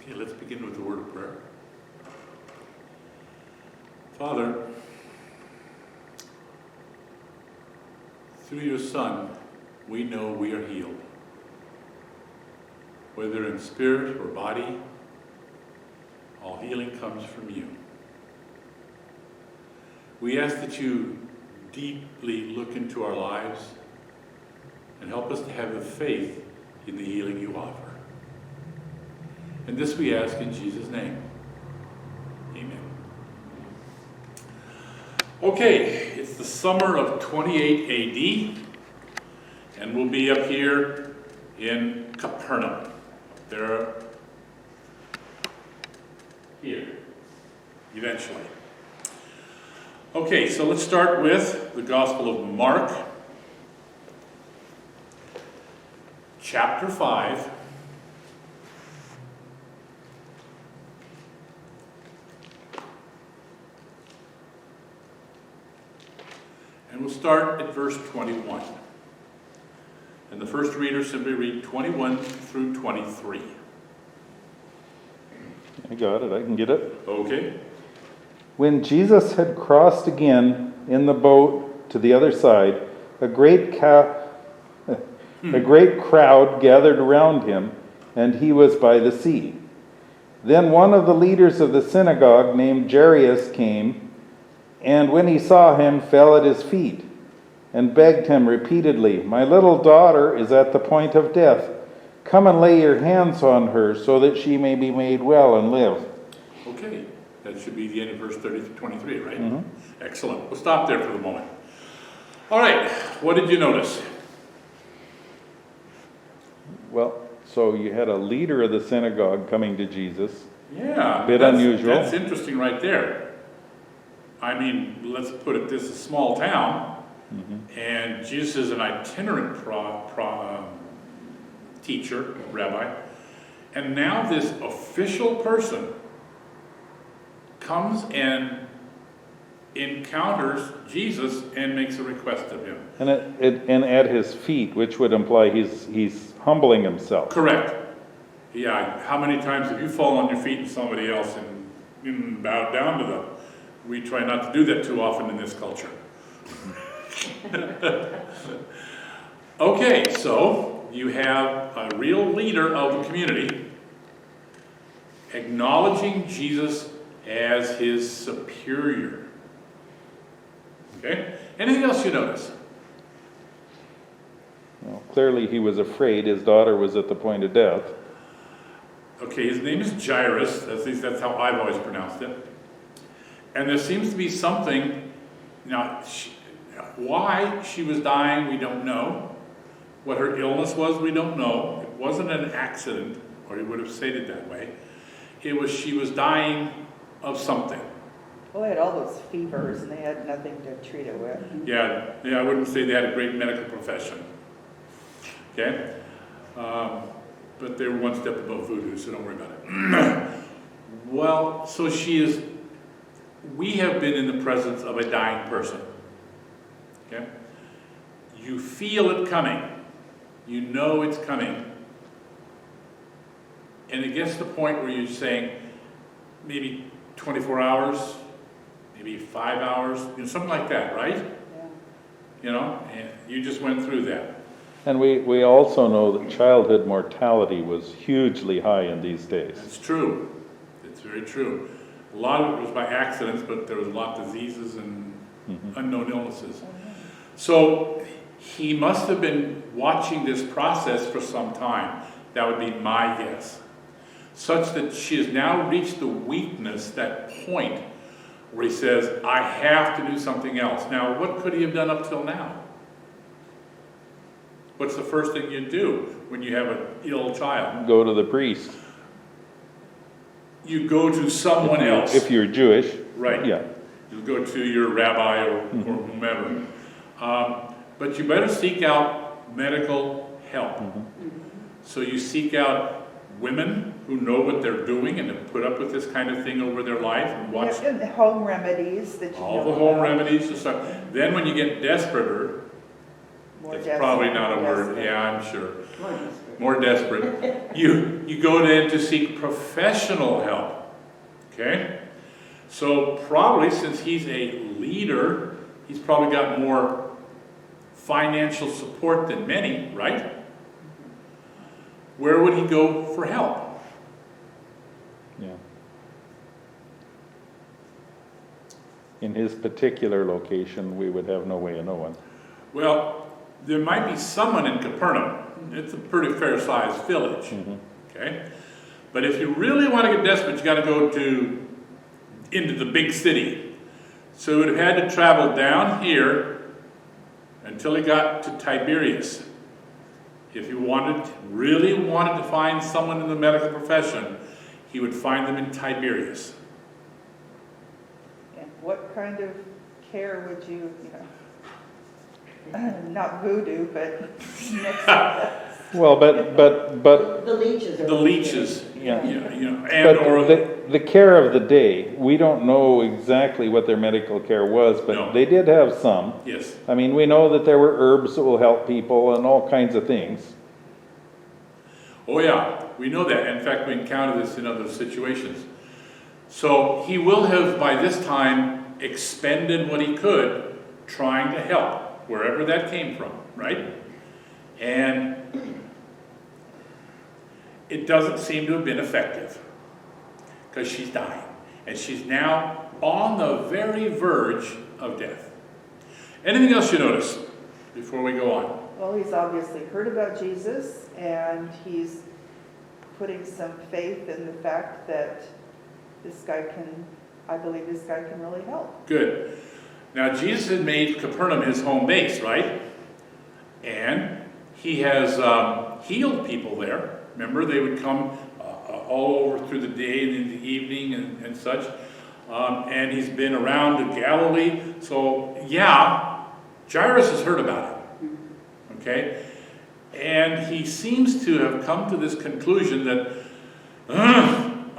Okay, let's begin with the word of prayer. Father, through your Son, we know we are healed. Whether in spirit or body, all healing comes from you. We ask that you deeply look into our lives and help us to have the faith in the healing you offer. And this we ask in Jesus' name. Amen. Okay, it's the summer of 28 AD, and we'll be up here in Capernaum. There, here, eventually. Okay, so let's start with the Gospel of Mark, chapter 5. And we'll start at verse 21. And the first reader simply read 21 through 23. I got it. I can get it. Okay. When Jesus had crossed again in the boat to the other side, a great crowd gathered around him, and he was by the sea. Then one of the leaders of the synagogue named Jairus came, and when he saw him, fell at his feet and begged him repeatedly, "My little daughter is at the point of death. Come and lay your hands on her so that she may be made well and live." Okay, that should be the end of verse 30 through 23, right? Mm-hmm. Excellent. We'll stop there for the moment. All right, what did you notice? Well, so you had a leader of the synagogue coming to Jesus. Yeah. Bit unusual. That's interesting right there. I mean, let's put it this, a small town, and Jesus is an itinerant teacher, rabbi, and now this official person comes and encounters Jesus and makes a request of him. And at his feet, which would imply he's humbling himself. Correct. Yeah, how many times have you fallen on your feet and somebody else and bowed down to them? We try not to do that too often in this culture. Okay, so you have a real leader of the community acknowledging Jesus as his superior. Okay? Anything else you notice? Well, clearly he was afraid his daughter was at the point of death. Okay, his name is Jairus. At least that's how I've always pronounced it. And there seems to be something, now, why she was dying, we don't know. What her illness was, we don't know. It wasn't an accident, or he would have stated that way. It was she was dying of something. Well, they had all those fevers, and they had nothing to treat it with. Yeah, I wouldn't say they had a great medical profession. Okay? But they were one step above voodoo, so don't worry about it. Well, so we have been in the presence of a dying person. Okay? You feel it coming. You know it's coming. And it gets to the point where you're saying maybe 24 hours, maybe 5 hours, something like that, right? Yeah. And you just went through that. And we also know that childhood mortality was hugely high in these days. It's true. It's very true. A lot of it was by accidents, but there was a lot of diseases and unknown illnesses. So he must have been watching this process for some time. That would be my guess. Such that she has now reached the weakness, that point where he says, I have to do something else. Now, what could he have done up till now? What's the first thing you do when you have an ill child? Go to the priest. You go to someone else. If you're Jewish. Right. Yeah. You go to your rabbi or whomever. But you better seek out medical help. So you seek out women who know what they're doing and have put up with this kind of thing over their life and watch And the home remedies that you all know the home about. remedies and stuff. Then when you get desperater, More it's desperate, probably not a word. desperate. Yeah, I'm sure. More desperate. You you go then to seek professional help. Okay? So probably since he's a leader, he's probably got more financial support than many, right? Where would he go for help? Yeah. In his particular location, we would have no way of knowing. Well, there might be someone in Capernaum. It's a pretty fair-sized village. Mm-hmm. Okay? But if you really want to get desperate, you got to go into the big city. So he would have had to travel down here until he got to Tiberias. If he really wanted to find someone in the medical profession, he would find them in Tiberias. And what kind of care would you not voodoo, but next Well, but The leeches are. The leeches, yeah. and or the care of the day, we don't know exactly what their medical care was, but No. they did have some. yes. I mean, we know that there were herbs that will help people and all kinds of things. Oh yeah, we know that. In fact, we encounter this in other situations. So he will have, by this time, expended what he could trying to help, wherever that came from, right? And it doesn't seem to have been effective, because she's dying. And she's now on the very verge of death. Anything else you notice before we go on? Well, he's obviously heard about Jesus, and he's putting some faith in the fact that I believe this guy can really help. Good. Now, Jesus had made Capernaum his home base, right? And he has healed people there. Remember, they would come all over through the day and in the evening and such. And he's been around to Galilee. So, yeah, Jairus has heard about it. Okay? And he seems to have come to this conclusion that,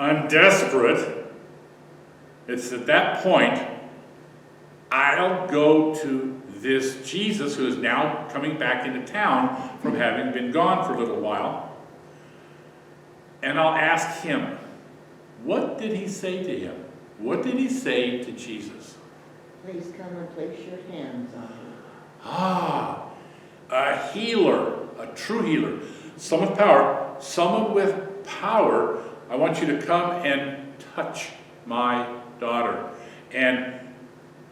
I'm desperate. It's at that point, I'll go to this Jesus who is now coming back into town from having been gone for a little while. And I'll ask him, what did he say to him? What did he say to Jesus? Please come and place your hands on me. Ah, a healer, a true healer. Someone with power. Someone with power. I want you to come and touch my daughter. And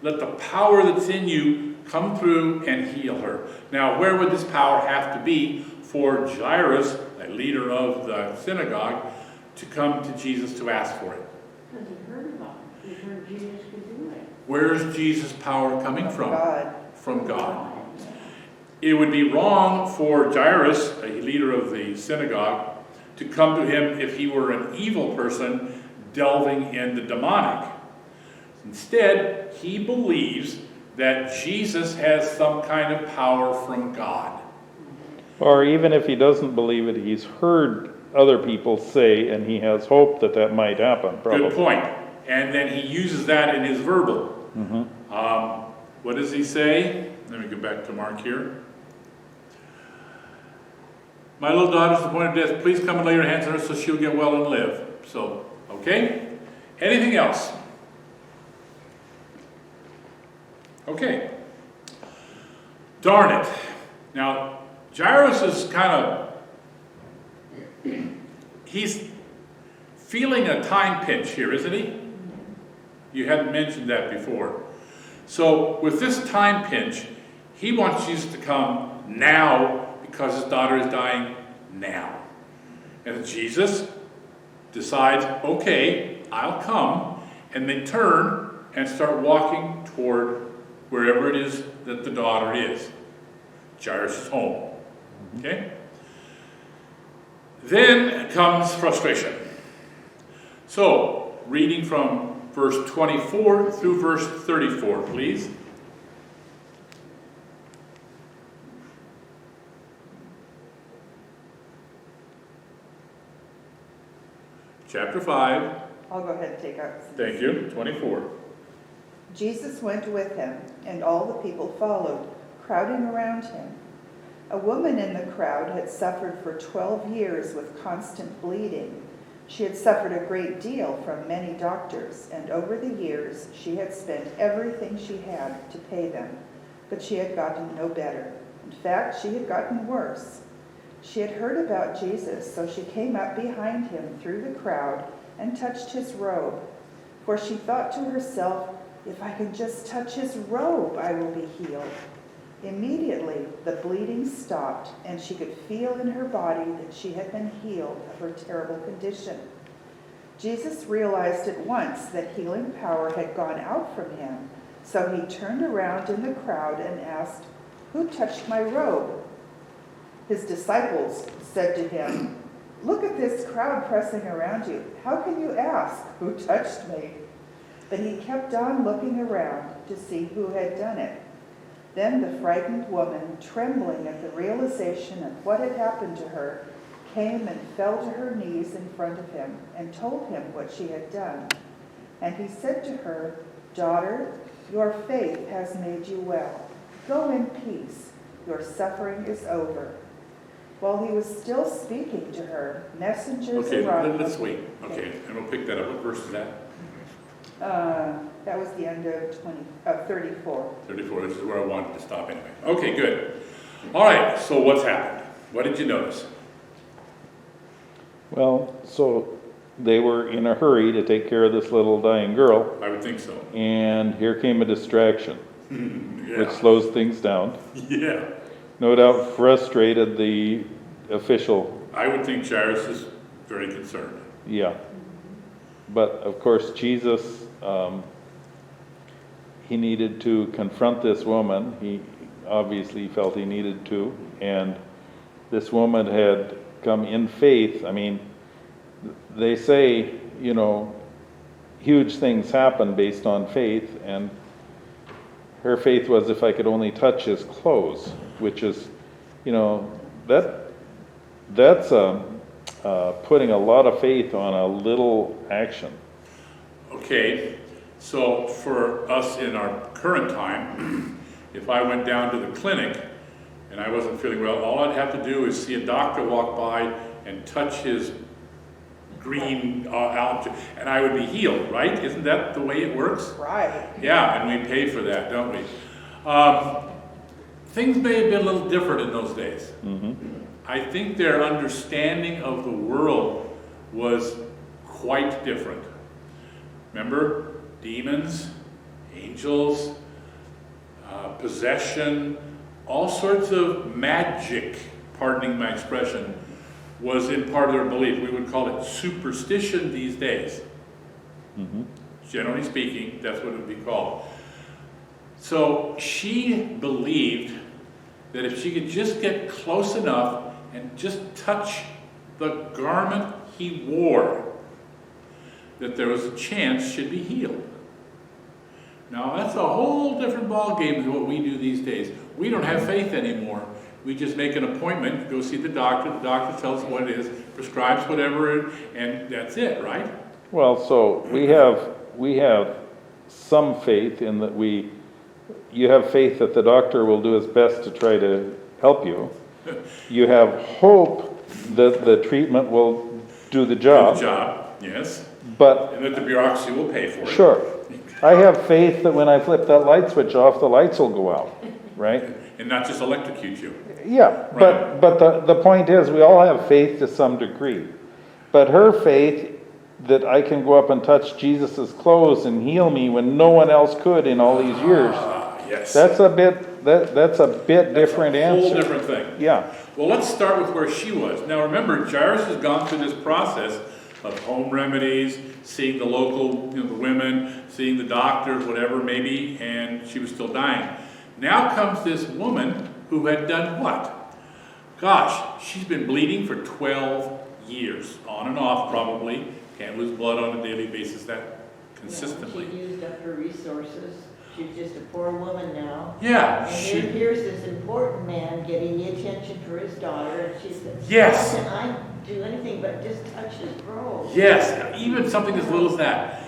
let the power that's in you come through and heal her. Now, where would this power have to be for Jairus, a leader of the synagogue, to come to Jesus to ask for it? Because he heard about it. He heard Jesus could do it. Where's Jesus' power coming from? God. From God. It would be wrong for Jairus, a leader of the synagogue, to come to him if he were an evil person delving in the demonic. Instead, he believes that Jesus has some kind of power from God. Or even if he doesn't believe it, he's heard other people say, and he has hope that that might happen, probably. Good point. And then he uses that in his verbal. Mm-hmm. What does he say? Let me go back to Mark here. My little daughter's at the point of death. Please come and lay your hands on her so she'll get well and live. So, okay? Anything else? Okay. Darn it. Now, Jairus is he's feeling a time pinch here, isn't he? You hadn't mentioned that before. So, with this time pinch, he wants Jesus to come now because his daughter is dying now. And Jesus decides, okay, I'll come. And they turn and start walking toward wherever it is that the daughter is. Jairus' home. Okay? Then comes frustration. So, reading from verse 24 through verse 34, please. Chapter 5. I'll go ahead and take out. Thank you. 24. Jesus went with him, and all the people followed, crowding around him. A woman in the crowd had suffered for 12 years with constant bleeding. She had suffered a great deal from many doctors, and over the years she had spent everything she had to pay them, but she had gotten no better. In fact, she had gotten worse. She had heard about Jesus, so she came up behind him through the crowd and touched his robe. For she thought to herself, "If I can just touch his robe, I will be healed." Immediately, the bleeding stopped, and she could feel in her body that she had been healed of her terrible condition. Jesus realized at once that healing power had gone out from him, so he turned around in the crowd and asked, "Who touched my robe?" His disciples said to him, "Look at this crowd pressing around you. How can you ask, 'Who touched me?'" But he kept on looking around to see who had done it. Then the frightened woman, trembling at the realization of what had happened to her, came and fell to her knees in front of him and told him what she had done. And he said to her, "Daughter, your faith has made you well. Go in peace. Your suffering is over." While he was still speaking to her, messengers Okay, arrived. let's wait. Okay, and we'll pick that up. What verse is that? That was the end of 34. 34, this is where I wanted to stop anyway. Okay, good. All right, so what's happened? What did you notice? Well, so they were in a hurry to take care of this little dying girl, I would think so. and here came a distraction, Yeah. which slows things down. Yeah. No doubt frustrated the official. I would think Jairus is very concerned. Yeah. But of course, Jesus, he needed to confront this woman. He obviously felt he needed to. And this woman had come in faith. I mean, they say, you know, huge things happen based on faith. And her faith was, if I could only touch his clothes, which is, you know, that's putting a lot of faith on a little action. Okay, so for us in our current time, if I went down to the clinic and I wasn't feeling well, all I'd have to do is see a doctor walk by and touch his green allergy, and I would be healed, right? Isn't that the way it works? Right. Yeah, and we pay for that, don't we? Things may have been a little different in those days. Mm-hmm. I think their understanding of the world was quite different. Remember, demons, angels, possession, all sorts of magic, pardoning my expression, was in part of their belief. We would call it superstition these days. Mm-hmm. Generally speaking, that's what it would be called. So she believed that if she could just get close enough and just touch the garment he wore, that there was a chance she'd be healed. Now that's a whole different ballgame than what we do these days. We don't have faith anymore. We just make an appointment, go see the doctor tells us what it is, prescribes whatever, and that's it, right? Well, so we have some faith in that you have faith that the doctor will do his best to try to help you. You have hope that the treatment will do the job. Do the job, yes. But And that the bureaucracy will pay for it. sure, I have faith that when I flip that light switch off, the lights will go out, right? And not just electrocute you. Yeah, Right. but the point is, we all have faith to some degree. But her faith that I can go up and touch Jesus' clothes and heal me when no one else could in all these years, Yes. that's a bit different a whole answer. different thing. Yeah. Well, let's start with where she was. Now remember, Jairus has gone through this process of home remedies, seeing the local, the women, seeing the doctors, whatever maybe, and she was still dying. Now comes this woman who had done what? Gosh, she's been bleeding for 12 years, on and off probably. Can't lose blood on a daily basis that consistently. She used up her resources. She's just a poor woman now. Yeah. And here's this important man getting the attention for his daughter, and she said, Yes. "How can I do anything but just touch his robe?" Yes, even something as little as that.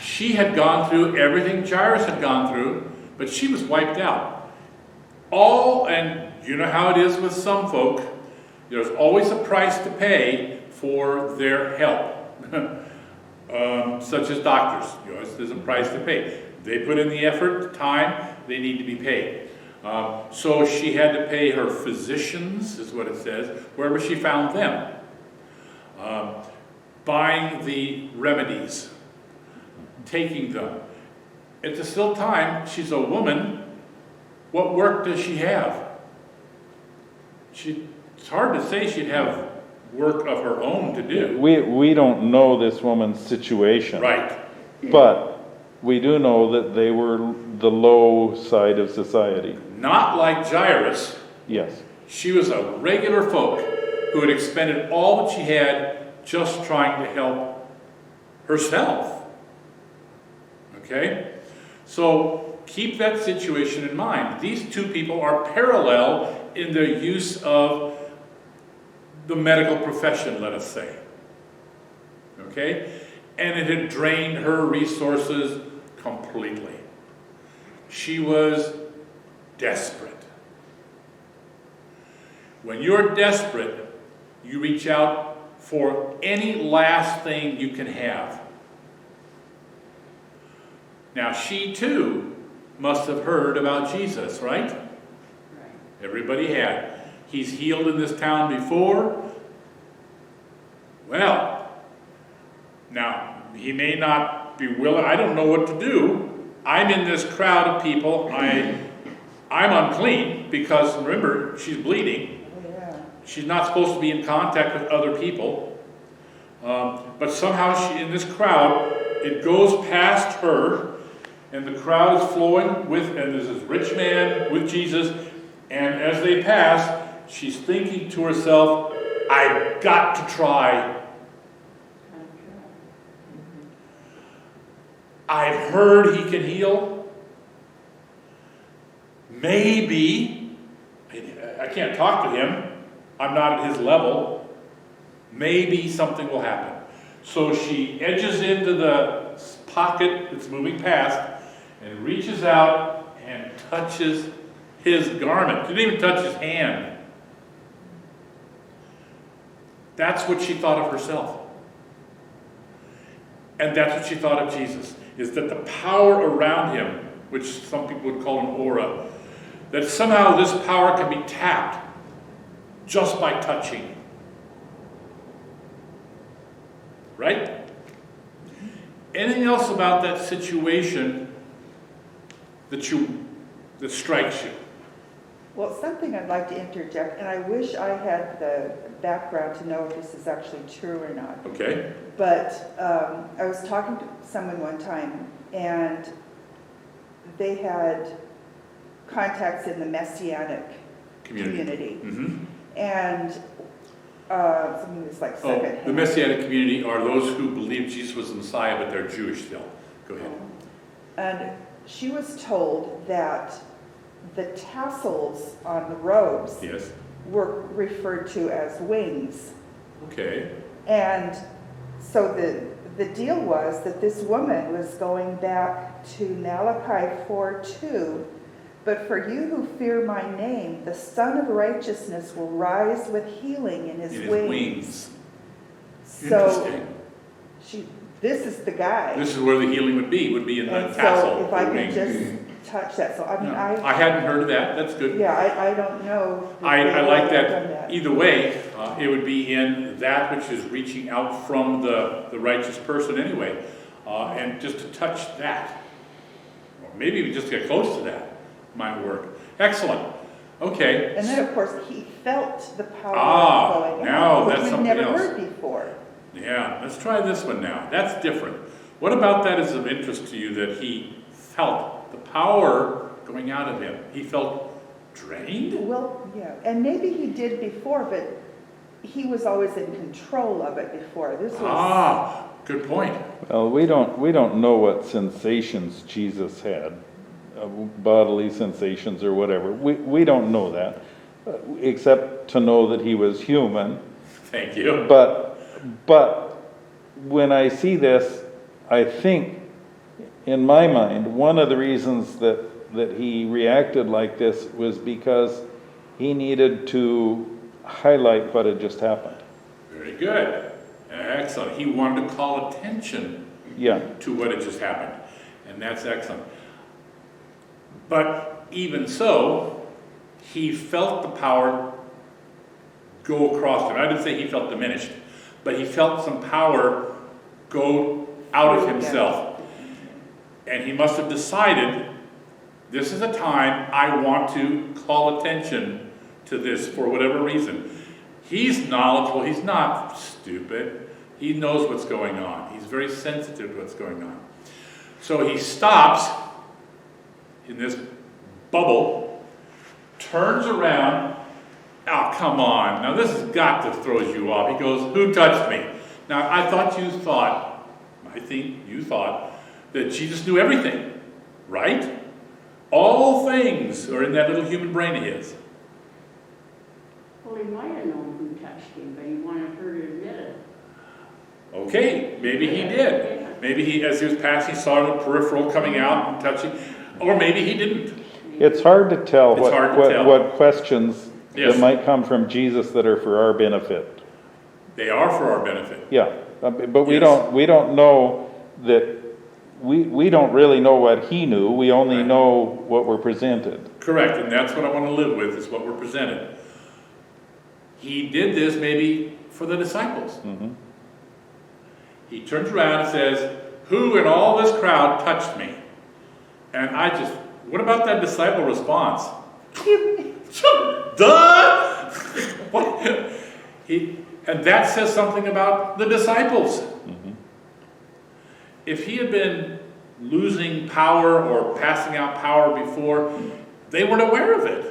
She had gone through everything Jairus had gone through, but she was wiped out. And you know how it is with some folk. There's always a price to pay for their help. Such as doctors. There's a price to pay. They put in the effort, the time, they need to be paid. So she had to pay her physicians, is what it says, wherever she found them. Buying the remedies, taking them. At the still time, she's a woman. What work does she have? It's hard to say she'd have work of her own to do. We don't know this woman's situation. Right. But we do know that they were the low side of society. Not like Jairus. Yes. She was a regular folk who had expended all that she had just trying to help herself. Okay? So keep that situation in mind. These two people are parallel in their use of the medical profession, let us say. Okay? And it had drained her resources completely. She was desperate. When you're desperate, you reach out for any last thing you can have. Now, she too must have heard about Jesus, right? Right. Everybody had. He's healed in this town before. Well, now, he may not be willing. I don't know what to do. I'm in this crowd of people. I'm unclean because, remember, she's bleeding. Yeah. She's not supposed to be in contact with other people. But somehow in this crowd, it goes past her, and the crowd is flowing with, and there's this rich man with Jesus, and as they pass, she's thinking to herself, I've got to try. I've heard he can heal. Maybe, I can't talk to him. I'm not at his level. Maybe something will happen. So she edges into the pocket that's moving past and reaches out and touches his garment. Didn't even touch his hand. That's what she thought of herself. And that's what she thought of Jesus, is that the power around him, which some people would call an aura, that somehow this power can be tapped just by touching. Right? Anything else about that situation that strikes you? Well, something I'd like to interject, and I wish I had the background to know if this is actually true or not. Okay. But I was talking to someone one time, and they had contacts in the Messianic community. Mm-hmm. And something that's like second. The Messianic community are those who believe Jesus was the Messiah, but they're Jewish still. Go ahead. And she was told that the tassels on the robes Yes. were referred to as wings. Okay. And so the deal was that this woman was going back to Malachi 4:2, but for you who fear my name, the Son of Righteousness will rise with healing in his wings. So this is the guy. This is where the healing would be in the And tassel. so if I wing. could just touch that. So I mean, I hadn't heard of that. That's good. yeah, I don't know. I like Done that. Either way, it would be in that which is reaching out from the righteous person anyway. And just to touch that, or maybe even just get close to that, might work. Excellent. Okay. And then, of course, he felt the power going now out, which that's we've something never else. heard before. Yeah, let's try this one now. That's different. What about that is of interest to you, that he felt the power going out of him? He felt drained? Well, yeah, and maybe he did before, but he was always in control of it before. This was Good point. Well, we don't know what sensations Jesus had, bodily sensations or whatever. We don't know that, except to know that he was human. Thank you. But when I see this, I think, in my mind, one of the reasons that he reacted like this was because He needed to highlight what had just happened. Very good. Excellent. He wanted to call attention Yeah. to what had just happened. And that's excellent. But even so, he felt the power go across him. I didn't say he felt diminished, but he felt some power go out of himself. And he must have decided, this is a time I want to call attention to this for whatever reason. He's knowledgeable. He's not stupid. He knows what's going on. He's very sensitive to what's going on. So he stops in this bubble, turns around. Oh, come on. Now this has got to throw you off. He goes, who touched me? Now I think you thought that Jesus knew everything, right? All things are in that little human brain of his. Well, he might have known who touched him, but he wanted her to admit it. Okay, maybe he did. Maybe he, as he was passing, saw the peripheral coming out and touching, or maybe he didn't. It's hard to tell It's what questions Yes. that might come from Jesus that are for our benefit. They are for our benefit. Yeah, but we Yes. don't know that, we don't really know what he knew, we only Right. know what we're presented. Correct, and that's what I want to live with, is what we're presented. He did this maybe for the disciples. Mm-hmm. He turns around and says, who in all this crowd touched me? And what about that disciple response? Duh! What? And that says something about the disciples. Mm-hmm. If he had been losing power or passing out power before, they weren't aware of it.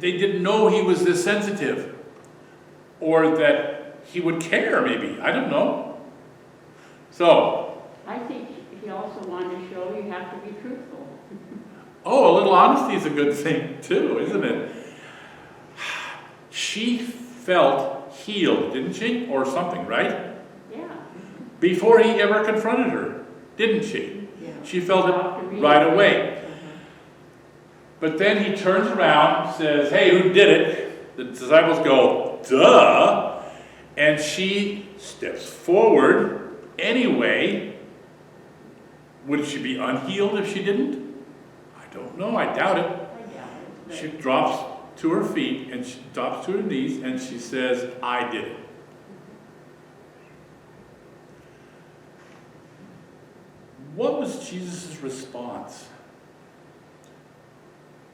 They didn't know he was this sensitive, or that he would care, maybe. I don't know. So, I think he also wanted to show you have to be truthful. a little honesty is a good thing too, isn't it? She felt healed, didn't she? Or something, right? Yeah. Before he ever confronted her, didn't she? Yeah. She felt it right away. But then he turns around, says, hey, who did it? The disciples go, duh. And she steps forward anyway. Would she be unhealed if she didn't? I don't know. I doubt it. I doubt it. She drops to her feet and she drops to her knees and she says, I did it. What was Jesus' response?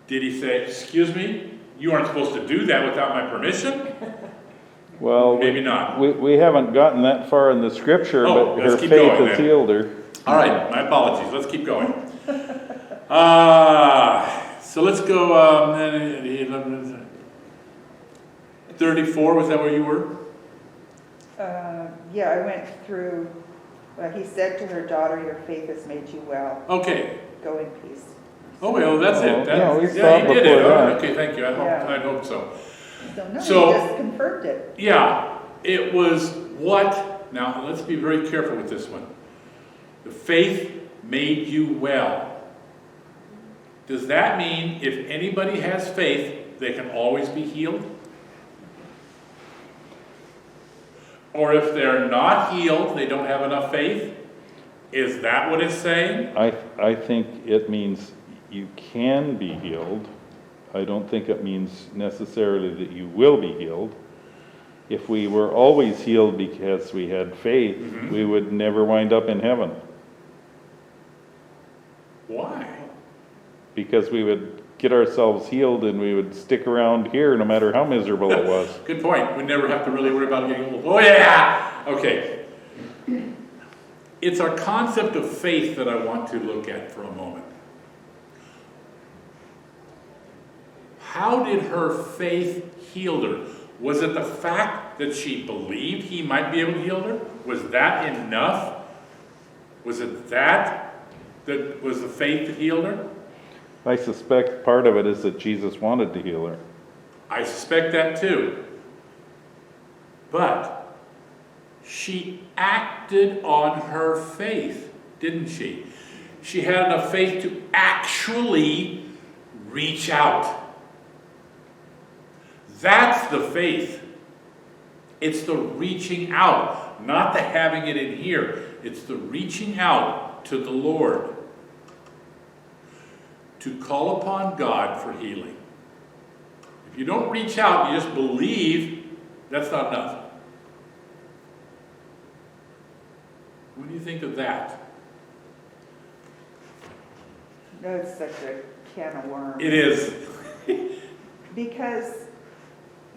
Did he say, excuse me, you aren't supposed to do that without my permission? Well, Maybe not. we haven't gotten that far in the scripture, Oh, but her let's keep faith going has then. healed her. All right, my apologies. Let's keep going. So let's go, 34, was that where you were? Yeah, I went through, he said to her, daughter, your faith has made you well. Okay. Go in peace. Oh, well, that's it. Yeah, we He stopped did it. before All right, that. okay, thank you. I hope so. So no, So- he just confirmed it. Yeah, it was what? Now, let's be very careful with this one. The faith made you well. Does that mean if anybody has faith, they can always be healed? Or if they're not healed, they don't have enough faith? Is that what it's saying? I think it means you can be healed. I don't think it means necessarily that you will be healed. If we were always healed because we had faith, Mhm. we would never wind up in heaven. Why? Because we would get ourselves healed and we would stick around here no matter how miserable it was. Good point. We never have to really worry about getting old. Oh, yeah! Okay. It's our concept of faith that I want to look at for a moment. How did her faith heal her? Was it the fact that she believed he might be able to heal her? Was that enough? Was it that was the faith that healed her? I suspect part of it is that Jesus wanted to heal her. I suspect that too. But she acted on her faith, didn't she? She had enough faith to actually reach out That's the faith. It's the reaching out, not the having it in here. It's the reaching out to the Lord to call upon God for healing. If you don't reach out, you just believe, that's not enough. What do you think of that? No, it's such a can of worms. It is. Because,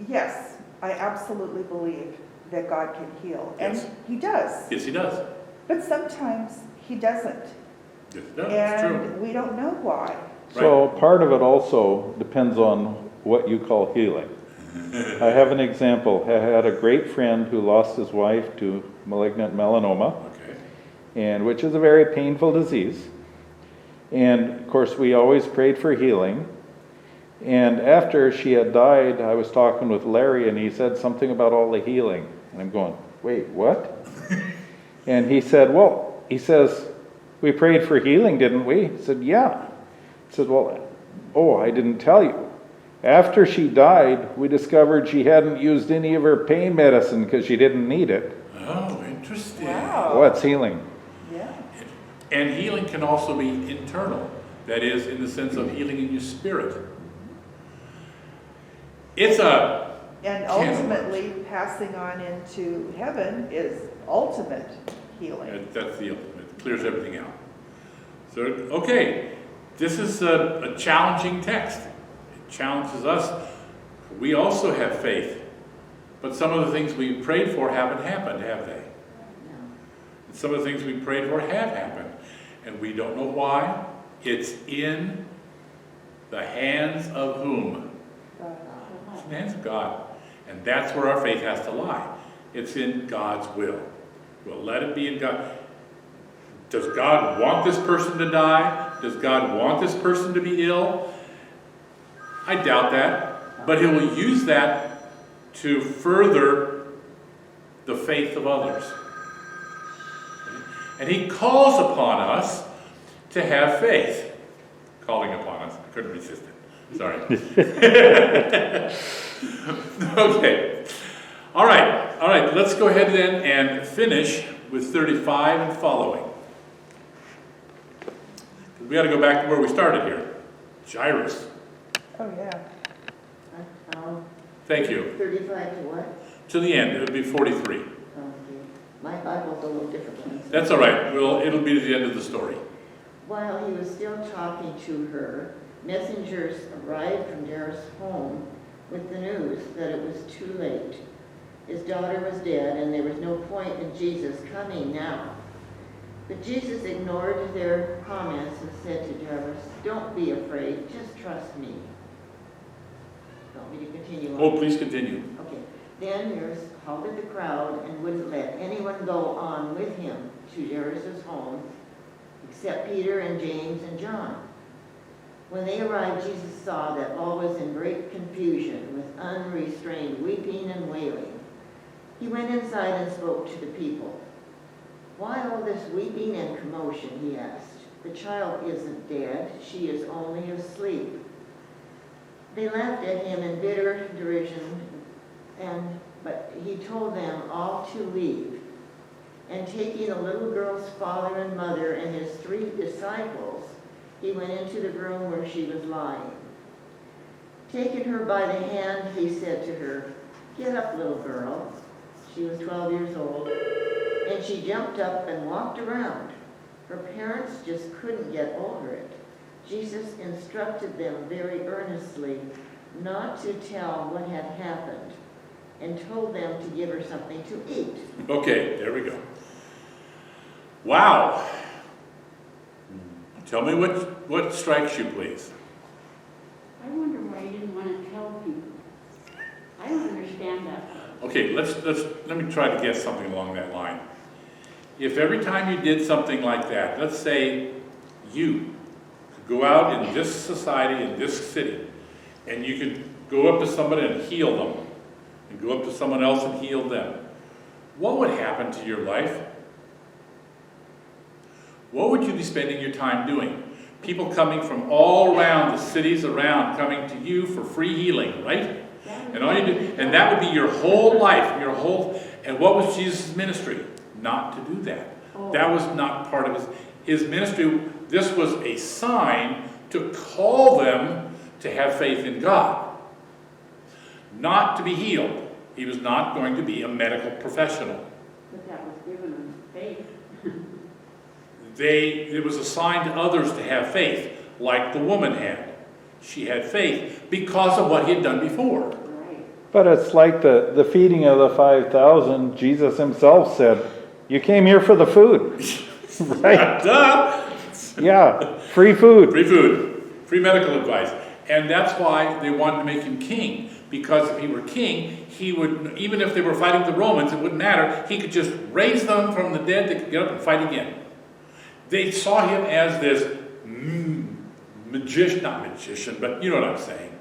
yes, I absolutely believe that God can heal. And Yes. He does. Yes, he does. But sometimes He doesn't. Yes, he does. It's true. And we don't know why. So part of it also depends on what you call healing. I have an example. I had a great friend who lost his wife to malignant melanoma, Okay. and which is a very painful disease. And of course, we always prayed for healing. And after she had died, I was talking with Larry, and he said something about all the healing. And I'm going, wait, what? And he said, well, he says, we prayed for healing, didn't we? I said, yeah. He said, well, oh, I didn't tell you. After she died, we discovered she hadn't used any of her pain medicine because she didn't need it. Oh, interesting. Wow. What's healing? Yeah. And healing can also be internal. That is, in the sense of healing in your spirit. It's a And can of worms. ultimately, passing on into heaven is ultimate healing. That's the ultimate. It clears everything out. So, okay, this is a challenging text. It challenges us. We also have faith. But some of the things we prayed for haven't happened, have they? And some of the things we prayed for have happened. And we don't know why. It's in the hands of whom? It's in the hands of God. And that's where our faith has to lie. It's in God's will. We'll let it be in God. Does God want this person to die? Does God want this person to be ill? I doubt that. But He will use that to further the faith of others. And He calls upon us to have faith. Calling upon us. I couldn't resist it. Sorry. Okay. All right. Let's go ahead then and finish with 35 and following. We got to go back to where we started here. Jairus. Oh, yeah. Thank you. 35 to what? To the end. It would be 43. Okay. My Bible's a little different than this. That's all right. It'll be to the end of the story. While he was still talking to her, messengers arrived from Jairus' home with the news that it was too late. His daughter was dead, and there was no point in Jesus coming now. But Jesus ignored their comments and said to Jairus, "Don't be afraid, just trust me." Want me to continue on? Oh, please continue. Okay. Then Jairus halted the crowd and wouldn't let anyone go on with him to Jairus' home except Peter and James and John. When they arrived, Jesus saw that all was in great confusion with unrestrained weeping and wailing. He went inside and spoke to the people. "Why all this weeping and commotion?" he asked. "The child isn't dead, she is only asleep." They laughed at him in bitter derision, but he told them all to leave. And taking the little girl's father and mother and his 3 disciples, he went into the room where she was lying. Taking her by the hand, he said to her, "Get up, little girl." She was 12 years old, and she jumped up and walked around. Her parents just couldn't get over it. Jesus instructed them very earnestly not to tell what had happened and told them to give her something to eat. Okay, there we go. Wow. Tell me what strikes you, please. I wonder why you didn't want to tell people. I don't understand that. Okay, let me try to guess something along that line. If every time you did something like that, let's say you could go out in this society, in this city, and you could go up to somebody and heal them, and go up to someone else and heal them, what would happen to your life? What would you be spending your time doing? People coming from all around, the cities around, coming to you for free healing, right? That And all you do, and that would be your whole life, and what was Jesus' ministry? Not to do that. That was not part of his ministry. This was a sign to call them to have faith in God, not to be healed. He was not going to be a medical professional. But that was given them faith. It was a sign to others to have faith, like the woman had. She had faith because of what he had done before. Right. But it's like the feeding of the 5,000. Jesus himself said, you came here for the food. Right? Duh! Yeah, free food. Free food, free medical advice. And that's why they wanted to make him king. Because if he were king, he would, even if they were fighting the Romans, it wouldn't matter. He could just raise them from the dead. They could get up and fight again. They saw him as this magician, not magician, but you know what I'm saying.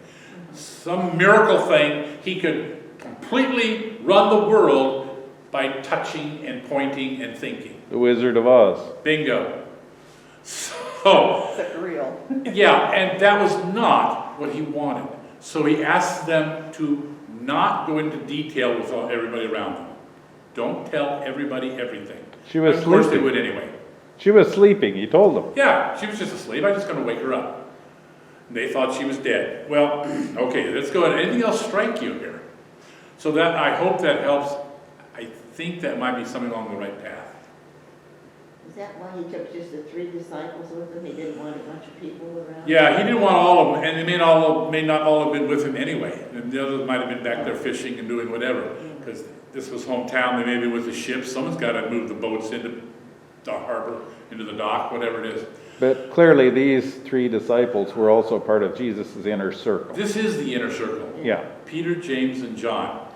Some miracle thing. He could completely run the world by touching and pointing and thinking. The Wizard of Oz. Bingo. So, Except real. yeah, and that was not what he wanted. So he asked them to not go into detail with everybody around them. Don't tell everybody everything. She was Of course they sleeping. would anyway. She was sleeping, he told them. Yeah, she was just asleep. I'm just going to wake her up. And they thought she was dead. Well, okay, let's go ahead. Anything else strike you here? So that, I hope that helps. I think that might be something along the right path. Is that why he took just the 3 disciples with him? He didn't want a bunch of people around? Yeah, he didn't want all of them, and they may not all have been with him anyway. And the others might have been back there fishing and doing whatever, because this was hometown. They may be with the ships. Someone's got to move the boats into the harbor, into the dock, whatever it is. But clearly these 3 disciples were also part of Jesus' inner circle. This is the inner circle. Yeah. Peter, James, and John.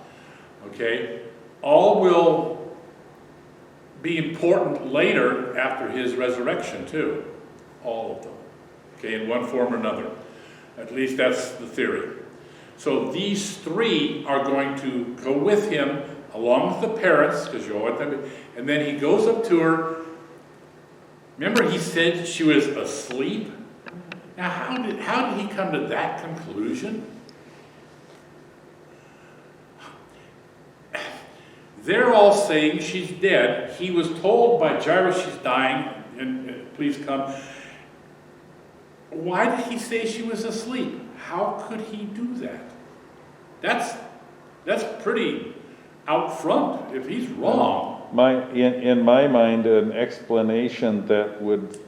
Okay? All will be important later after his resurrection too. All of them. Okay, in one form or another. At least that's the theory. So these 3 are going to go with him along with the parents, because you all want them, and then he goes up to her. Remember he said she was asleep? Now how did he come to that conclusion? They're all saying she's dead. He was told by Jairus she's dying, and please come. Why did he say she was asleep? How could he do that? That's pretty out front if he's wrong. In my mind, an explanation that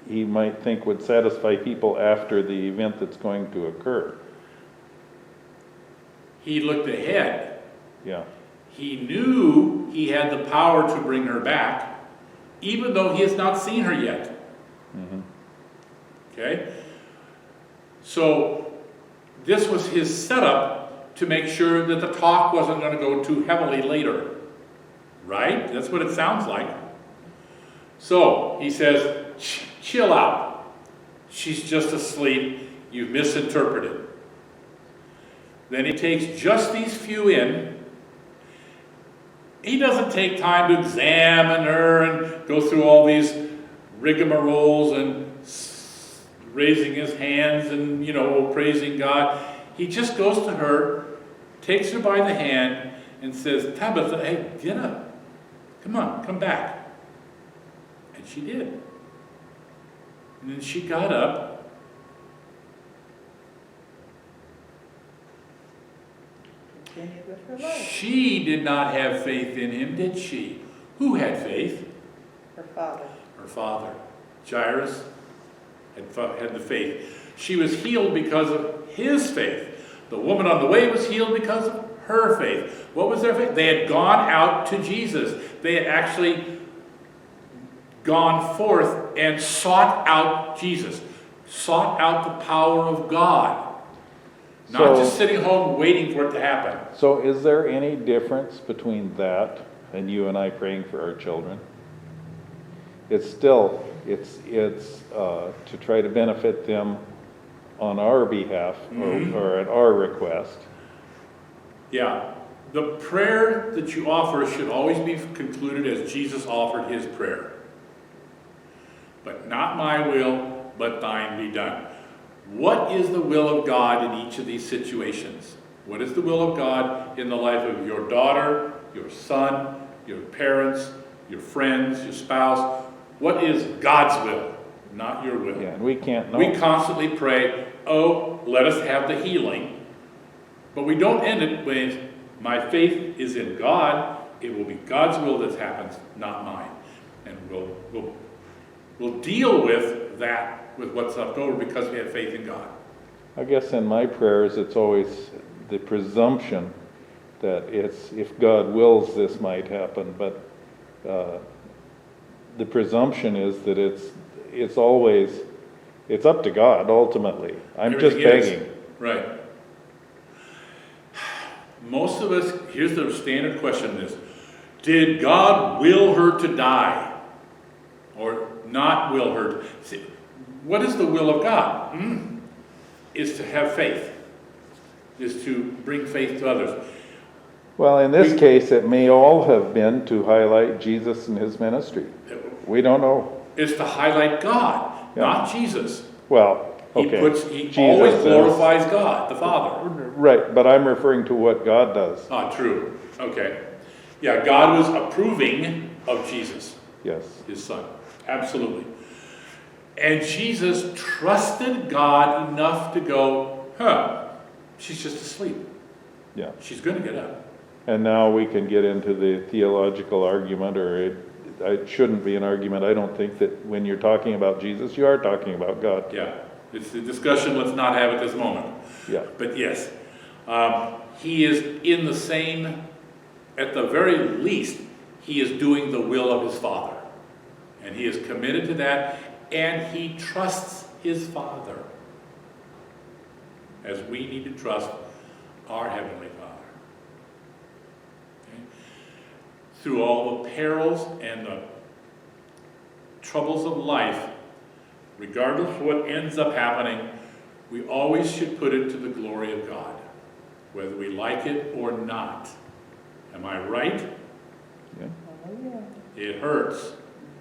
he might think would satisfy people after the event that's going to occur. He looked ahead. Yeah. He knew he had the power to bring her back, even though he has not seen her yet. Mm-hmm. Okay? So this was his setup to make sure that the talk wasn't going to go too heavily later. Right? That's what it sounds like. So he says, chill out. She's just asleep. You've misinterpreted. Then he takes just these few in. He doesn't take time to examine her and go through all these rigmaroles and raising his hands and, praising God. He just goes to her, takes her by the hand, and says, Tabitha, hey, get up. Come on, come back. And she did. And then she got up. Continued with her life. She did not have faith in him, did she? Who had faith? Her father. Her father. Jairus had the faith. She was healed because of his faith. The woman on the way was healed because of her faith. What was their faith? They had gone out to Jesus. They had actually gone forth and sought out Jesus. Sought out the power of God. Not just sitting home waiting for it to happen. So is there any difference between that and you and I praying for our children? It's still, it's to try to benefit them on our behalf or at our request. Yeah. The prayer that you offer should always be concluded as Jesus offered his prayer. But not my will, but thine be done. What is the will of God in each of these situations? What is the will of God in the life of your daughter, your son, your parents, your friends, your spouse? What is God's will, not your will? Yeah, and we can't know. We constantly pray, oh, let us have the healing. But we don't end it with, my faith is in God. It will be God's will that happens, not mine. And we'll deal with that, with what's left over, because we have faith in God. I guess in my prayers, it's always the presumption that it's, if God wills, this might happen. But the presumption is that it's always, it's up to God ultimately. I'm just Everything is. begging. Right. Most of us, here's the standard question is, did God will her to die? Or not will her? See, what is the will of God? Is to have faith. Is to bring faith to others. Well, in this case, it may all have been to highlight Jesus and his ministry. We don't know. Is to highlight God, Yeah. not Jesus. Well, okay. He Jesus always says- glorifies God, the Father. Right, but I'm referring to what God does. Ah, true. Okay. Yeah, God was approving of Jesus, Yes. his son. Absolutely. And Jesus trusted God enough to go, she's just asleep. Yeah. She's going to get up. And now we can get into the theological argument, or it shouldn't be an argument. I don't think that when you're talking about Jesus, you are talking about God. Yeah. It's a discussion let's not have at this moment. Yeah. But yes, he is in the same, at the very least, he is doing the will of his Father. And he is committed to that, and he trusts his Father, as we need to trust our Heavenly Father. Okay? Through all the perils and the troubles of life, regardless of what ends up happening, we always should put it to the glory of God, whether we like it or not. Am I right? Yeah. Oh, yeah. It hurts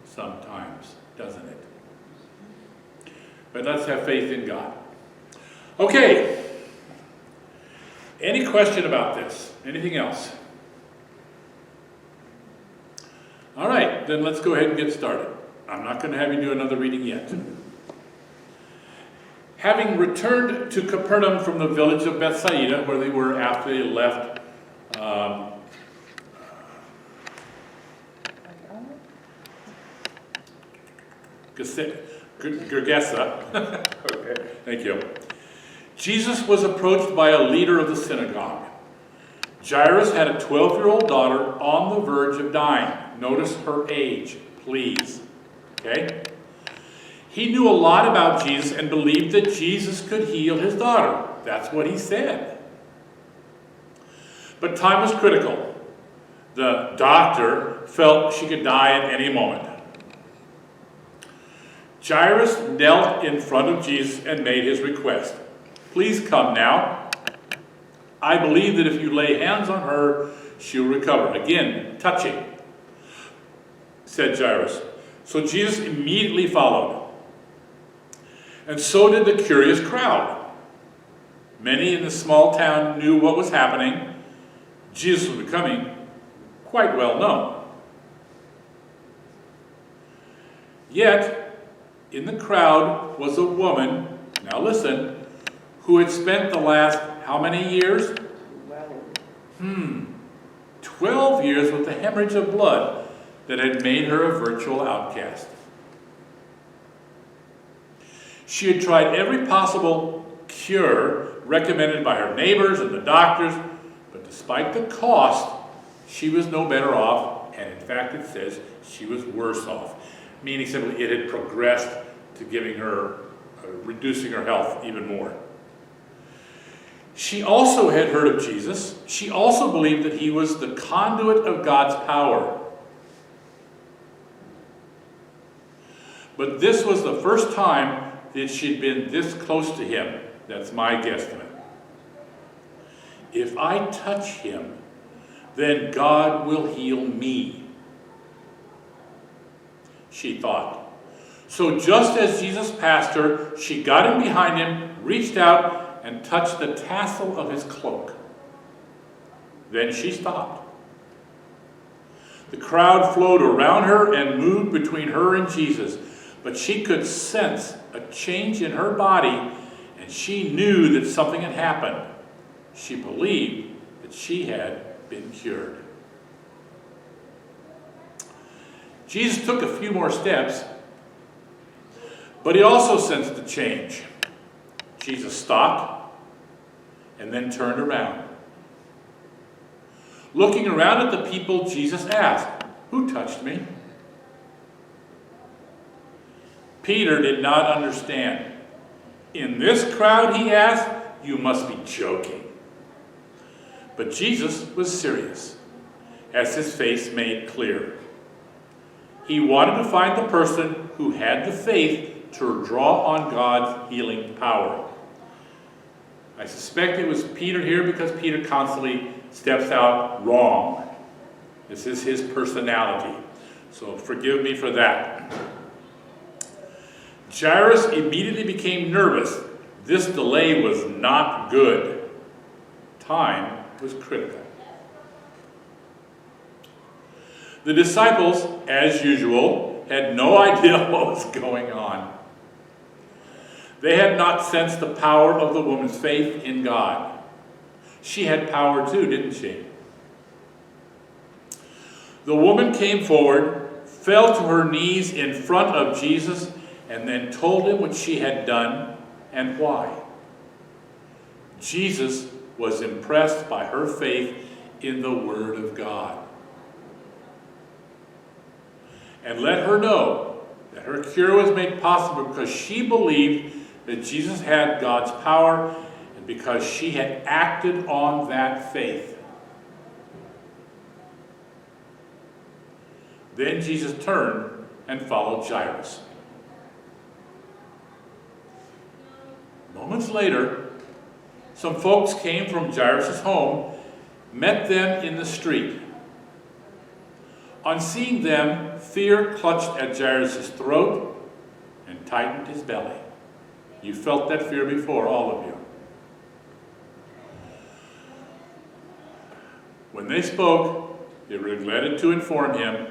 sometimes, doesn't it? But let's have faith in God. Okay. Any question about this? Anything else? All right, then let's go ahead and get started. I'm not going to have you do another reading yet. Having returned to Capernaum from the village of Bethsaida, where they were after they left Gergesa. Okay, thank you. Jesus was approached by a leader of the synagogue. Jairus had a 12-year-old daughter on the verge of dying. Notice her age, please. Okay? He knew a lot about Jesus and believed that Jesus could heal his daughter. That's what he said. But time was critical. The doctor felt she could die at any moment. Jairus knelt in front of Jesus and made his request. Please come now. I believe that if you lay hands on her, she'll recover. Again, touching, said Jairus. So Jesus immediately followed. And so did the curious crowd. Many in the small town knew what was happening. Jesus was becoming quite well known. Yet, in the crowd was a woman, now listen, who had spent the last, how many years? 12 years with the hemorrhage of blood that had made her a virtual outcast. She had tried every possible cure recommended by her neighbors and the doctors, but despite the cost, she was no better off, and in fact it says she was worse off. Meaning simply it had progressed to giving her, reducing her health even more. She also had heard of Jesus. She also believed that he was the conduit of God's power. But this was the first time that she'd been this close to him. That's my guesstimate. If I touch him, then God will heal me, she thought. So just as Jesus passed her, she got in behind him, reached out, and touched the tassel of his cloak. Then she stopped. The crowd flowed around her and moved between her and Jesus, but she could sense a change in her body, and she knew that something had happened. She believed that she had been cured. Jesus took a few more steps, but he also sensed a change. Jesus stopped and then turned around. Looking around at the people, Jesus asked, "Who touched me?" Peter did not understand. "In this crowd," he asked, "you must be joking." But Jesus was serious, as his face made clear. He wanted to find the person who had the faith to draw on God's healing power. I suspect it was Peter here because Peter constantly steps out wrong. This is his personality. So forgive me for that. Jairus immediately became nervous. This delay was not good. Time was critical. The disciples, as usual, had no idea what was going on. They had not sensed the power of the woman's faith in God. She had power too, didn't she? The woman came forward, fell to her knees in front of Jesus, and then told him what she had done and why. Jesus was impressed by her faith in the Word of God, and let her know that her cure was made possible because she believed that Jesus had God's power and because she had acted on that faith. Then Jesus turned and followed Jairus. Moments later, some folks came from Jairus' home, met them in the street. On seeing them, fear clutched at Jairus' throat and tightened his belly. You felt that fear before, all of you. When they spoke, they were glad to inform him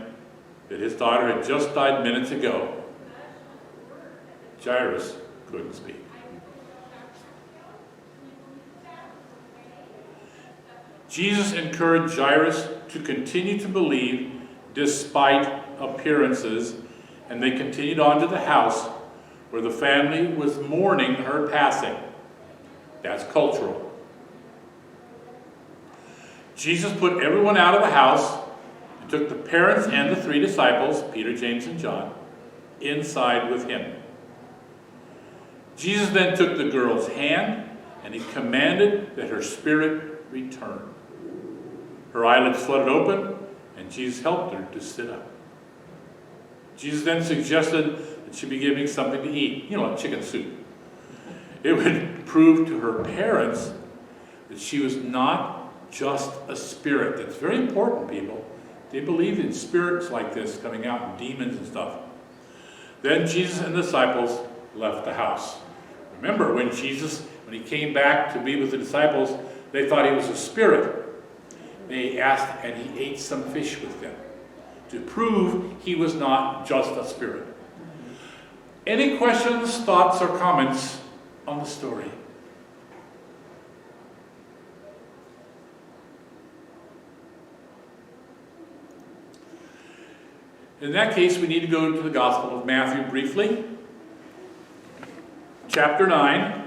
that his daughter had just died minutes ago. Jairus couldn't speak. Jesus encouraged Jairus to continue to believe despite appearances, and they continued on to the house where the family was mourning her passing. That's cultural. Jesus put everyone out of the house and took the parents and the 3 disciples, Peter, James, and John, inside with him. Jesus then took the girl's hand and he commanded that her spirit return. Her eyelids fluttered open, and Jesus helped her to sit up. Jesus then suggested that she be given something to eat, like chicken soup. It would prove to her parents that she was not just a spirit. That's very important, people. They believed in spirits like this coming out and demons and stuff. Then Jesus and the disciples left the house. Remember, when he came back to be with the disciples, they thought he was a spirit. They asked, and he ate some fish with them to prove he was not just a spirit. Any questions, thoughts, or comments on the story? In that case, we need to go to the Gospel of Matthew briefly. Chapter 9.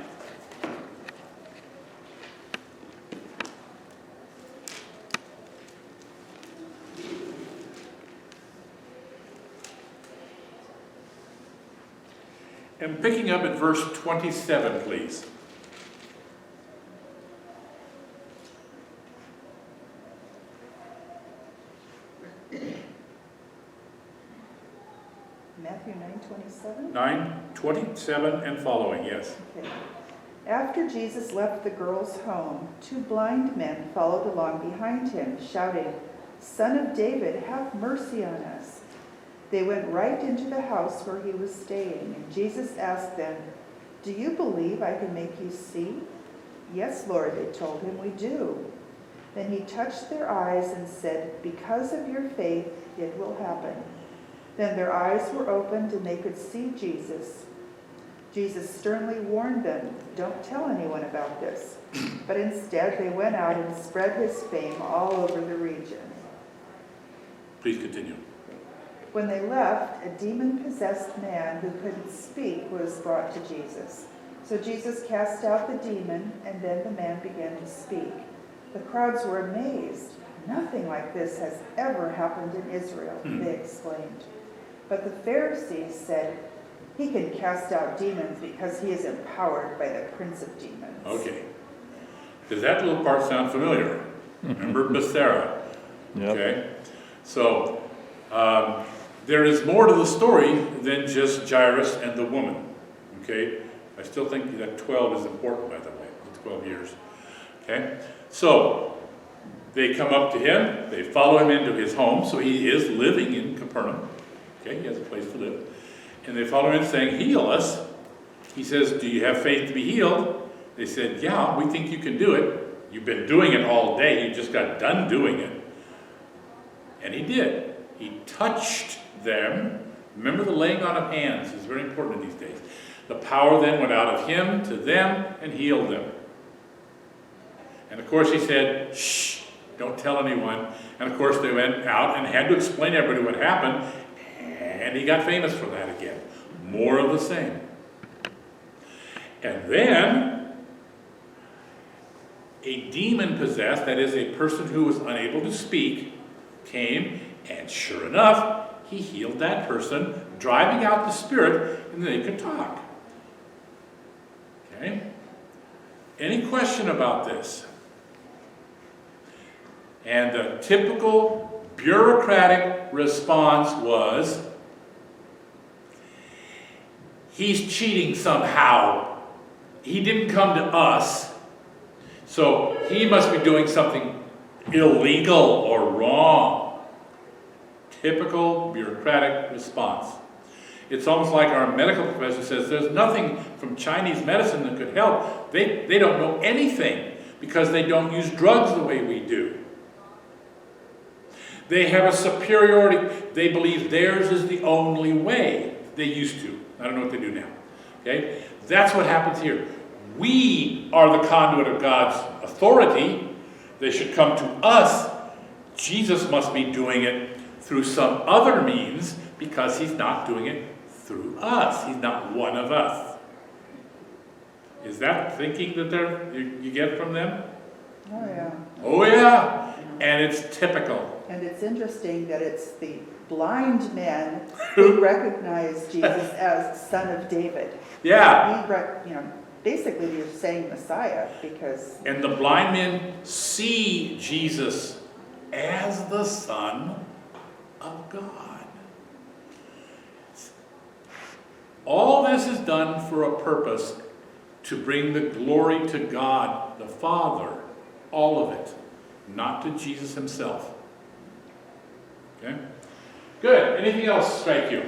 And picking up at verse 27, please. Matthew 9:27? 9:27 and following, yes. Okay. After Jesus left the girl's home, 2 blind men followed along behind him, shouting, "Son of David, have mercy on us." They went right into the house where he was staying, and Jesus asked them, "Do you believe I can make you see?" "Yes, Lord," they told him, "we do." Then he touched their eyes and said, "Because of your faith, it will happen." Then their eyes were opened and they could see Jesus. Jesus sternly warned them, "Don't tell anyone about this." But instead they went out and spread his fame all over the region. Please continue. When they left, a demon-possessed man who couldn't speak was brought to Jesus. So Jesus cast out the demon, and then the man began to speak. The crowds were amazed. "Nothing like this has ever happened in Israel," they exclaimed. But the Pharisees said, "He can cast out demons because he is empowered by the prince of demons." Okay. Does that little part sound familiar? Remember Becerra? Yep. Okay. So, there is more to the story than just Jairus and the woman. Okay. I still think that 12 is important, by the way. The 12 years. Okay. So, they come up to him. They follow him into his home. So he is living in Capernaum. Okay. He has a place to live. And they follow him saying, "Heal us." He says, "Do you have faith to be healed?" They said, "Yeah, we think you can do it. You've been doing it all day. You just got done doing it." And he did. He touched them. Remember, the laying on of hands is very important in these days. The power then went out of him to them and healed them. And of course he said, "Shh, don't tell anyone." And of course they went out and had to explain to everybody what happened. And he got famous for that again. More of the same. And then a demon-possessed, that is a person who was unable to speak, came, and sure enough, he healed that person, driving out the spirit, and they could talk. Okay? Any question about this? And the typical bureaucratic response was, "He's cheating somehow. He didn't come to us, so he must be doing something illegal or wrong." Typical bureaucratic response. It's almost like our medical professor says, "There's nothing from Chinese medicine that could help. They don't know anything because they don't use drugs the way we do. They have a superiority. They believe theirs is the only way." They used to. I don't know what they do now. Okay? That's what happens here. We are the conduit of God's authority. They should come to us. Jesus must be doing it through some other means because he's not doing it through us. He's not one of us. Is that thinking that you get from them? Oh, yeah. Oh, yeah. And it's typical. And it's interesting that it's the blind men who recognize Jesus as Son of David. Yeah. Basically you're saying Messiah because... And the blind men see Jesus as the Son of God. All this is done for a purpose, to bring the glory to God the Father. All of it. Not to Jesus himself. Okay? Good. Anything else strike you?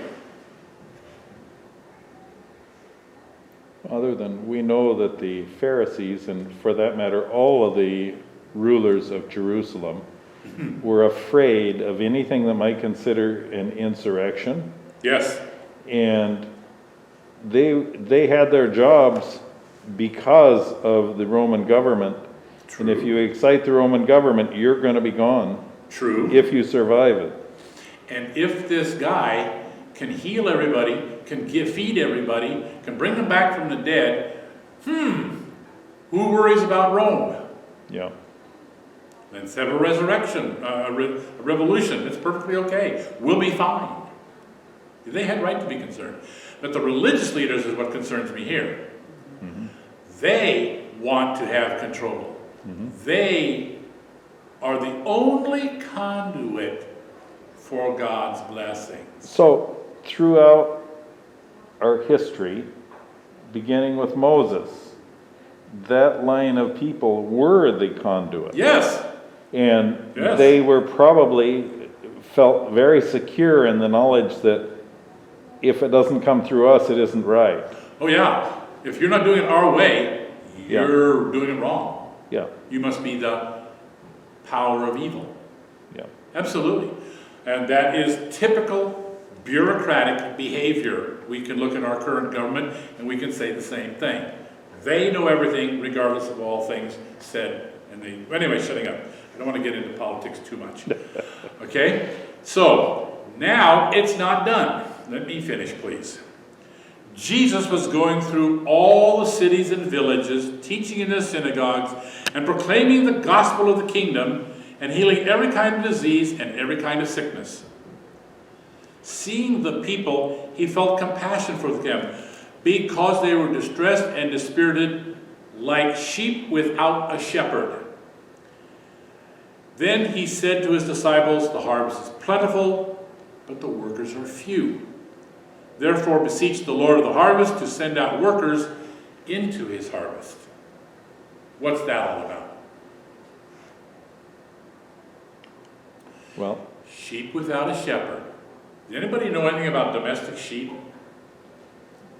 Other than we know that the Pharisees, and for that matter all of the rulers of Jerusalem, were afraid of anything that might consider an insurrection. Yes. And they had their jobs because of the Roman government. True. And if you excite the Roman government, you're going to be gone. True. If you survive it. And if this guy can heal everybody, can feed everybody, can bring them back from the dead, who worries about Rome? Yeah. Let's have a resurrection, a revolution. It's perfectly okay. We'll be fine. They had right to be concerned. But the religious leaders is what concerns me here. Mm-hmm. They want to have control. Mm-hmm. They are the only conduit for God's blessings. So, throughout our history, beginning with Moses, that line of people were the conduit. Yes. And yes. They were probably felt very secure in the knowledge that if it doesn't come through us, it isn't right. Oh yeah. If you're not doing it our way, you're doing it wrong. Yeah. You must be the power of evil. Yeah. Absolutely. And that is typical bureaucratic behavior. We can look at our current government and we can say the same thing. They know everything regardless of all things said. Anyway, shutting up. I don't want to get into politics too much. Okay? So, now it's not done. Let me finish, please. Jesus was going through all the cities and villages, teaching in the synagogues, and proclaiming the gospel of the kingdom, and healing every kind of disease and every kind of sickness. Seeing the people, he felt compassion for them, because they were distressed and dispirited, like sheep without a shepherd. Then he said to his disciples, the harvest is plentiful, but the workers are few. Therefore beseech the Lord of the harvest to send out workers into his harvest. What's that all about? Well, Sheep without a shepherd. Does anybody know anything about domestic sheep?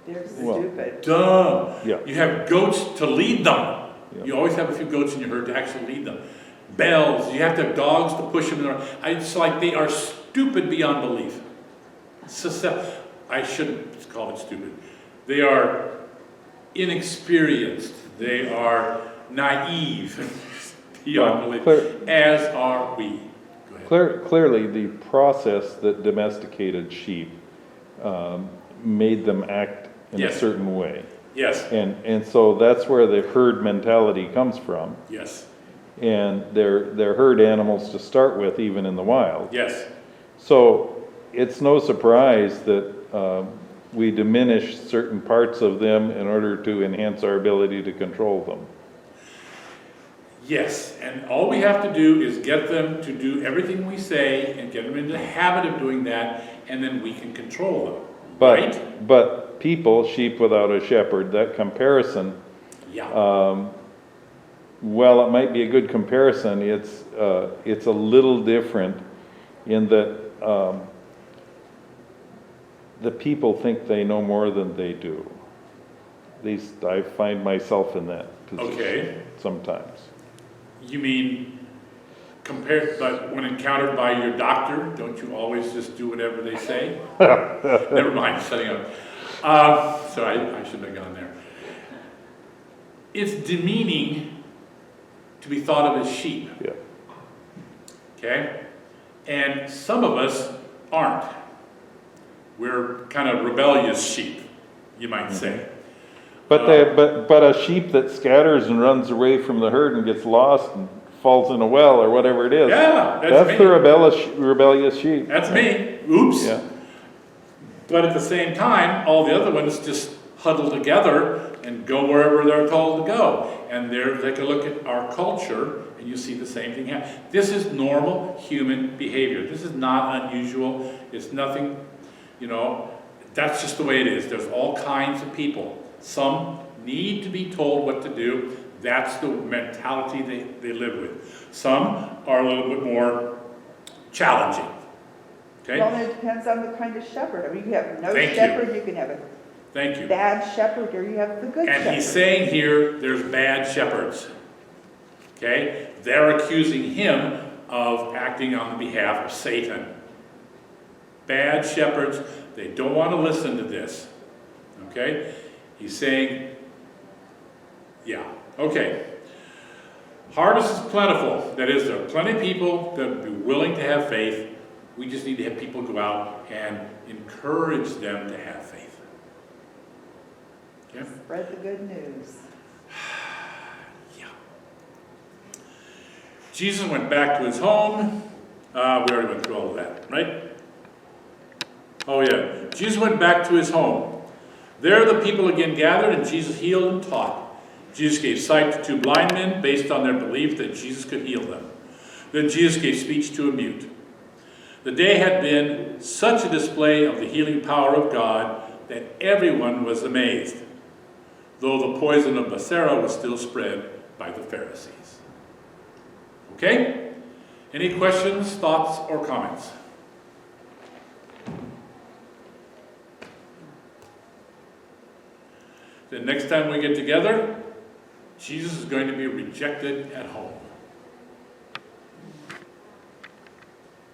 They're Well, stupid. Duh. yeah. You have goats to lead them. Yeah. You always have a few goats in your herd to actually lead them. Bells. You have to have dogs to push them. It's like they are stupid beyond belief. I shouldn't call it stupid. They are inexperienced. They are naive beyond belief. As are we. Go ahead. Clearly, the process that domesticated sheep made them act in Yes. a certain way. Yes. And so that's where the herd mentality comes from. Yes. And they're herd animals to start with, even in the wild. Yes. So it's no surprise that we diminish certain parts of them in order to enhance our ability to control them. Yes, and all we have to do is get them to do everything we say and get them into the habit of doing that, and then we can control them. Right? But people, sheep without a shepherd, that comparison, Yeah. well, it might be a good comparison. It's a little different in that the people think they know more than they do. At least I find myself in that position Okay. sometimes. You mean but when encountered by your doctor, don't you always just do whatever they say? Never mind, shutting up. Sorry, I shouldn't have gone there. It's demeaning to be thought of as sheep. Yeah. Okay? And some of us aren't. We're kind of rebellious sheep, you might say. But a sheep that scatters and runs away from the herd and gets lost and falls in a well or whatever it is. Yeah, that's me. the rebellious sheep. That's me. Oops. Yeah. But at the same time, all the other ones just huddle together and go wherever they're told to go. And take a look at our culture, and you see the same thing happen. This is normal human behavior. This is not unusual. It's nothing, that's just the way it is. There's all kinds of people. Some need to be told what to do. That's the mentality they live with. Some are a little bit more challenging. Okay? Well, it depends on the kind of shepherd. I mean, you have no Thank you. shepherd, you can have a Thank you. bad shepherd, or you have the good shepherd. And he's saying here, there's bad shepherds. Okay? They're accusing him of acting on the behalf of Satan. Bad shepherds, they don't want to listen to this. Okay? He's saying, yeah, okay. Harvest is plentiful. That is, there are plenty of people that would be willing to have faith. We just need to have people go out and encourage them to have faith. Okay? Spread the good news. Yeah. Jesus went back to his home. We already went through all of that, right? Oh yeah. Jesus went back to his home. There the people again gathered, and Jesus healed and taught. Jesus gave sight to 2 blind men based on their belief that Jesus could heal them. Then Jesus gave speech to a mute. The day had been such a display of the healing power of God that everyone was amazed, though the poison of Bacera was still spread by the Pharisees. Okay? Any questions, thoughts, or comments? The next time we get together, Jesus is going to be rejected at home.